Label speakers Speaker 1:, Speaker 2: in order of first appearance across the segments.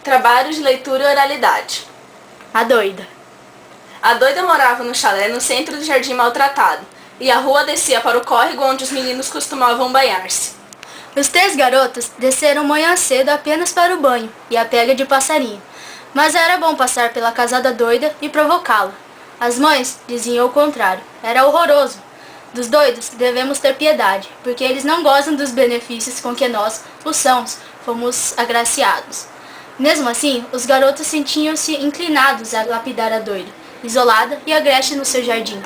Speaker 1: Trabalho de leitura e oralidade.
Speaker 2: A doida.
Speaker 1: A doida morava no chalé no centro do jardim maltratado, e a rua descia para o córrego onde os meninos costumavam banhar-se.
Speaker 2: Os 3 garotos desceram manhã cedo apenas para o banho e a pega de passarinho, mas era bom passar pela casa da doida e provocá-la. As mães diziam o contrário, era horroroso. Dos doidos devemos ter piedade, porque eles não gozam dos benefícios com que nós, os sãos, fomos agraciados. Mesmo assim, os garotos sentiam-se inclinados a lapidar a doida, isolada e agreste no seu jardim.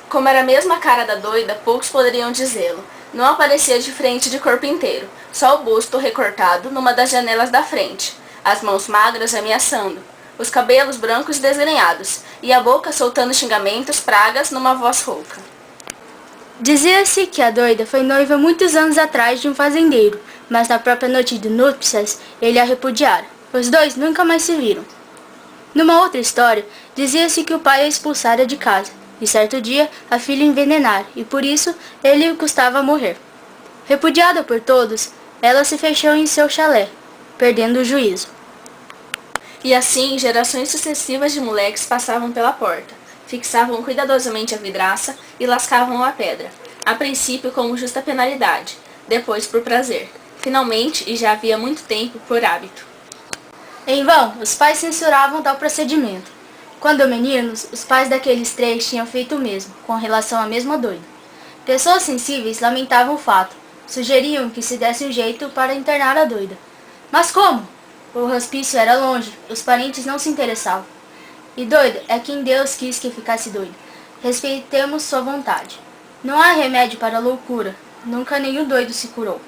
Speaker 1: Como era a mesma cara da doida, poucos poderiam dizê-lo. Não aparecia de frente de corpo inteiro, só o busto recortado numa das janelas da frente, as mãos magras ameaçando, os cabelos brancos desgrenhados, e a boca soltando xingamentos, pragas, numa voz rouca.
Speaker 2: Dizia-se que a doida foi noiva muitos anos atrás de um fazendeiro, mas na própria noite de núpcias ele a repudiara. Os dois nunca mais se viram. Numa outra história, dizia-se que o pai a expulsara de casa, e certo dia a filha envenenara, e por isso ele custava morrer. Repudiada por todos, ela se fechou em seu chalé, perdendo o juízo.
Speaker 1: E assim, gerações sucessivas de moleques passavam pela porta, fixavam cuidadosamente a vidraça e lascavam a pedra, a princípio como justa penalidade, depois por prazer, finalmente, e já havia muito tempo, por hábito.
Speaker 2: Em vão, os pais censuravam tal procedimento. Quando meninos, os pais daqueles 3 tinham feito o mesmo, com relação à mesma doida. Pessoas sensíveis lamentavam o fato, sugeriam que se desse um jeito para internar a doida. Mas como? O hospício era longe, os parentes não se interessavam. E doido é quem Deus quis que ficasse doido. Respeitemos sua vontade. Não há remédio para a loucura, nunca nenhum doido se curou.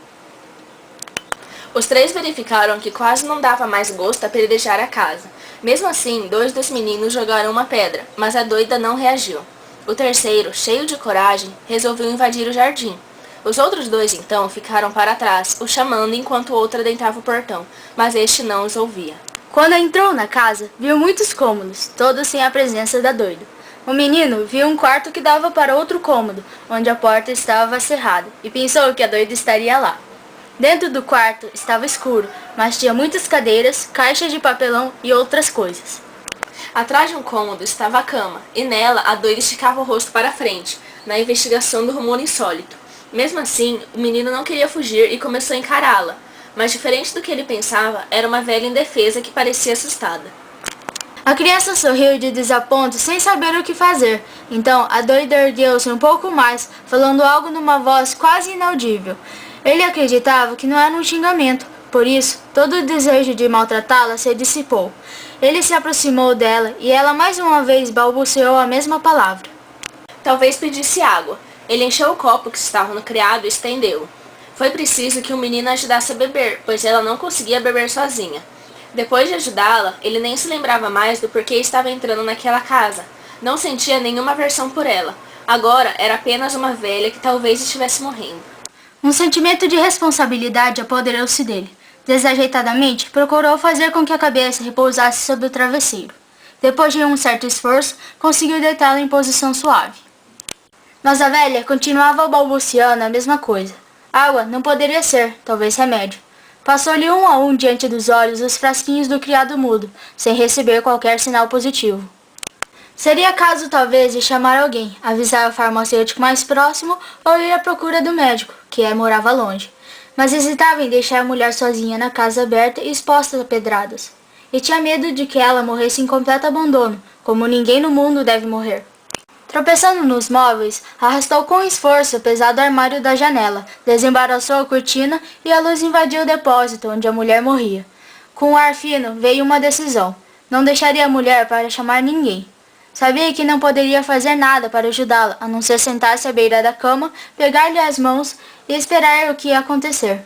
Speaker 1: Os 3 verificaram que quase não dava mais gosto apedrejar a casa. Mesmo assim, 2 dos meninos jogaram uma pedra, mas a doida não reagiu. O terceiro, cheio de coragem, resolveu invadir o jardim. Os outros 2, então, ficaram para trás, o chamando enquanto o outro adentrava o portão, mas este não os ouvia.
Speaker 2: Quando entrou na casa, viu muitos cômodos, todos sem a presença da doida. O menino viu um quarto que dava para outro cômodo, onde a porta estava cerrada, e pensou que a doida estaria lá. Dentro do quarto estava escuro, mas tinha muitas cadeiras, caixas de papelão e outras coisas.
Speaker 1: Atrás de um cômodo estava a cama, e nela a doida esticava o rosto para frente, na investigação do rumor insólito. Mesmo assim, o menino não queria fugir e começou a encará-la, mas diferente do que ele pensava, era uma velha indefesa que parecia assustada.
Speaker 2: A criança sorriu de desaponto sem saber o que fazer. Então a doida ergueu-se um pouco mais, falando algo numa voz quase inaudível. Ele acreditava que não era um xingamento, por isso todo o desejo de maltratá-la se dissipou. Ele se aproximou dela e ela mais uma vez balbuciou a mesma palavra.
Speaker 1: Talvez pedisse água. Ele encheu o copo que estava no criado e estendeu-o. Foi preciso que o menino ajudasse a beber, pois ela não conseguia beber sozinha. Depois de ajudá-la, ele nem se lembrava mais do porquê estava entrando naquela casa. Não sentia nenhuma aversão por ela. Agora era apenas uma velha que talvez estivesse morrendo.
Speaker 2: Um sentimento de responsabilidade apoderou-se dele. Desajeitadamente, procurou fazer com que a cabeça repousasse sobre o travesseiro. Depois de um certo esforço, conseguiu deitá-la em posição suave. Mas a velha continuava balbuciando a mesma coisa. Água não poderia ser, talvez remédio. Passou-lhe um a um diante dos olhos os frasquinhos do criado mudo, sem receber qualquer sinal positivo. Seria caso talvez de chamar alguém, avisar o farmacêutico mais próximo ou ir à procura do médico, que morava longe. Mas hesitava em deixar a mulher sozinha na casa aberta e exposta a pedradas. E tinha medo de que ela morresse em completo abandono, como ninguém no mundo deve morrer. Tropeçando nos móveis, arrastou com esforço o pesado armário da janela, desembaraçou a cortina e a luz invadiu o depósito onde a mulher morria. Com um ar fino veio uma decisão. Não deixaria a mulher para chamar ninguém. Sabia que não poderia fazer nada para ajudá-la, a não ser sentar-se à beira da cama, pegar-lhe as mãos e esperar o que ia acontecer.